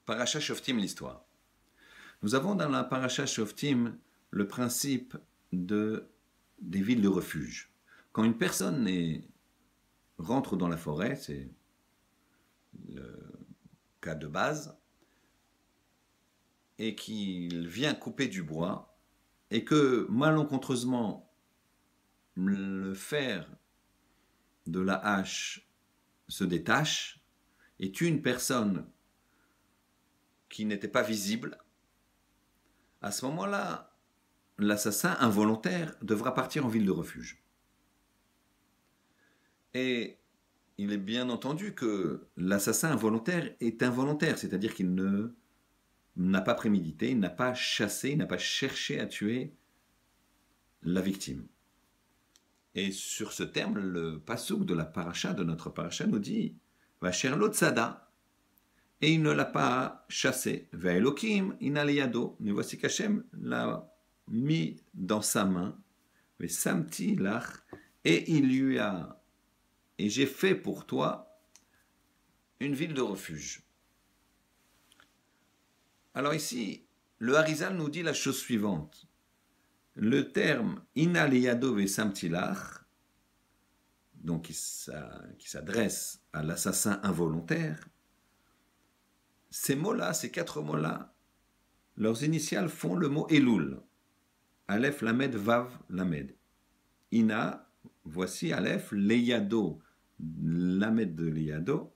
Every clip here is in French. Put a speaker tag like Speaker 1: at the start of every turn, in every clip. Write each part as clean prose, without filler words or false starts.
Speaker 1: Paracha Shoftim, l'histoire. Nous avons dans la Paracha Shoftim le principe des villes de refuge. Quand une personne rentre dans la forêt, c'est le cas de base, et qu'il vient couper du bois, et que malencontreusement le fer de la hache se détache et tue une personne qui n'était pas visible, à ce moment-là, l'assassin involontaire devra partir en ville de refuge. Et il est bien entendu que l'assassin involontaire est involontaire, c'est-à-dire qu'il n'a pas prémédité, il n'a pas chassé, il n'a pas cherché à tuer la victime. Et sur ce terme, le passouk de la paracha, de notre paracha, nous dit « Vacher lo tzada » et il ne l'a pas chassé. « Ve'elokim inaliyado » mais voici qu'Hachem l'a mis dans sa main « Ve'samti lach » et il lui a « Et j'ai fait pour toi une ville de refuge ». Alors ici, le Harizal nous dit la chose suivante. Le terme inaliyado ve'samtilach, donc qui s'adresse à l'assassin involontaire, ces mots-là, ces quatre mots-là, leurs initiales font le mot Elul. Aleph, Lamed, Vav, Lamed. Ina, voici Aleph, Leyado, Lamed de Leyado.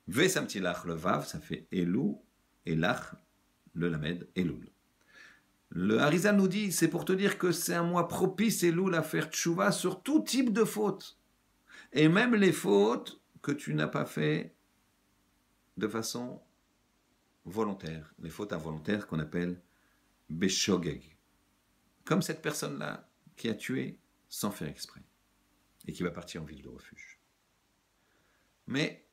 Speaker 1: Ve'samtilach, le Vav, ça fait Elou, et Lach, le Lamed, Elul. Le Harizal nous dit, c'est pour te dire que c'est un mois propice, Elul, à faire tchouva sur tout type de fautes. Et même les fautes que tu n'as pas fait de façon volontaire. Les fautes involontaires qu'on appelle Beshogeg. Comme cette personne-là qui a tué sans faire exprès. Et qui va partir en ville de refuge. Mais,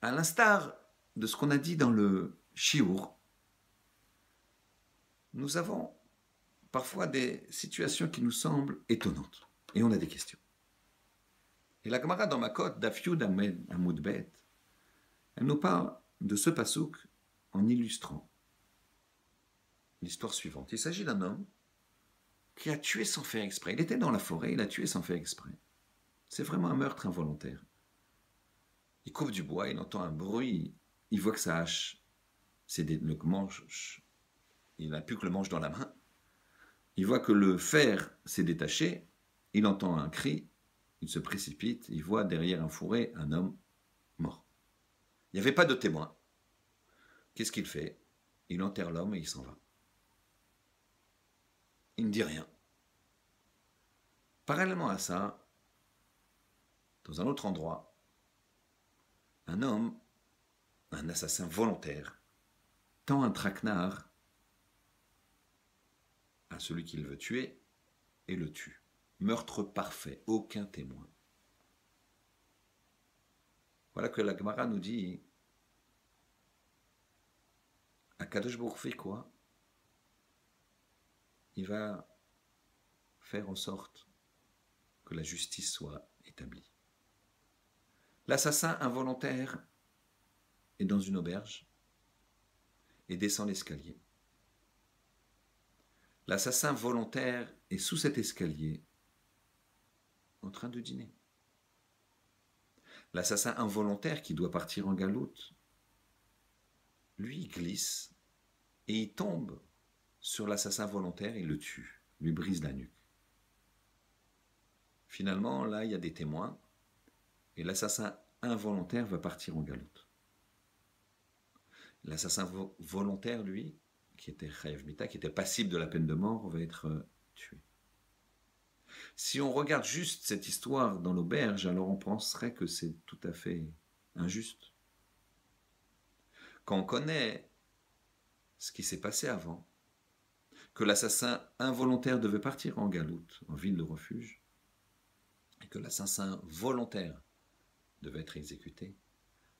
Speaker 1: à l'instar de ce qu'on a dit dans le Shiur, nous avons parfois des situations qui nous semblent étonnantes. Et on a des questions. Et la Gemara dans Makot, Daf Yud Amud Bet, elle nous parle de ce pasouk en illustrant l'histoire suivante. Il s'agit d'un homme qui a tué sans faire exprès. Il était dans la forêt, il a tué sans faire exprès. C'est vraiment un meurtre involontaire. Il coupe du bois, il entend un bruit, il voit que sa hache, le manche, il n'a plus que le manche dans la main. Il voit que le fer s'est détaché, il entend un cri, il se précipite, il voit derrière un fourré un homme mort. Il n'y avait pas de témoin. Qu'est-ce qu'il fait? Il enterre l'homme et il s'en va. Il ne dit rien. Parallèlement à ça, dans un autre endroit, un homme, un assassin volontaire, tend un traquenard à celui qu'il veut tuer et le tue. Meurtre parfait, aucun témoin. Voilà que la Gemara nous dit Akadosh Baruch Hu fait quoi? Il va faire en sorte que la justice soit établie. L'assassin involontaire est dans une auberge et descend l'escalier. L'assassin volontaire est sous cet escalier en train de dîner. L'assassin involontaire qui doit partir en galoute, lui, il glisse et il tombe sur l'assassin volontaire et le tue, lui brise la nuque. Finalement, là, il y a des témoins et l'assassin involontaire va partir en galoute. L'assassin volontaire, lui, qui était chayav mita, qui était passible de la peine de mort, va être tué. Si on regarde juste cette histoire dans l'auberge, alors on penserait que c'est tout à fait injuste. Quand on connaît ce qui s'est passé avant, que l'assassin involontaire devait partir en galoute, en ville de refuge, et que l'assassin volontaire devait être exécuté,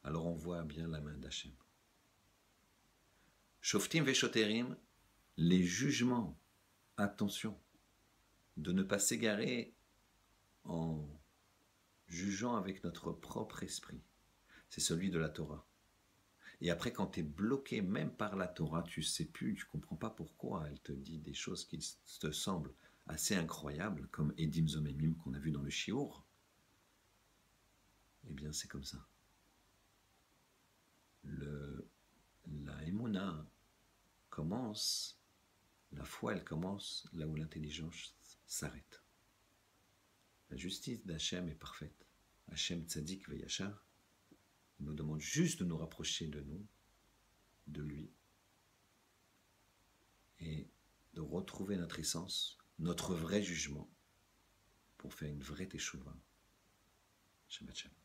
Speaker 1: alors on voit bien la main d'Hachem. Shoftim veshoterim, les jugements, attention, de ne pas s'égarer en jugeant avec notre propre esprit. C'est celui de la Torah. Et après, quand tu es bloqué même par la Torah, tu sais plus, tu comprends pas pourquoi elle te dit des choses qui te semblent assez incroyables, comme Edim Zomemim qu'on a vu dans le Shiur. Eh bien, c'est comme ça. La Emouna commence, la foi, elle commence là où l'intelligence s'arrête. La justice d'Hachem est parfaite. Hachem Tzadik Veyachar, il nous demande juste de nous rapprocher de nous, de lui, et de retrouver notre essence, notre vrai jugement, pour faire une vraie teshuva. Shabbat shalom.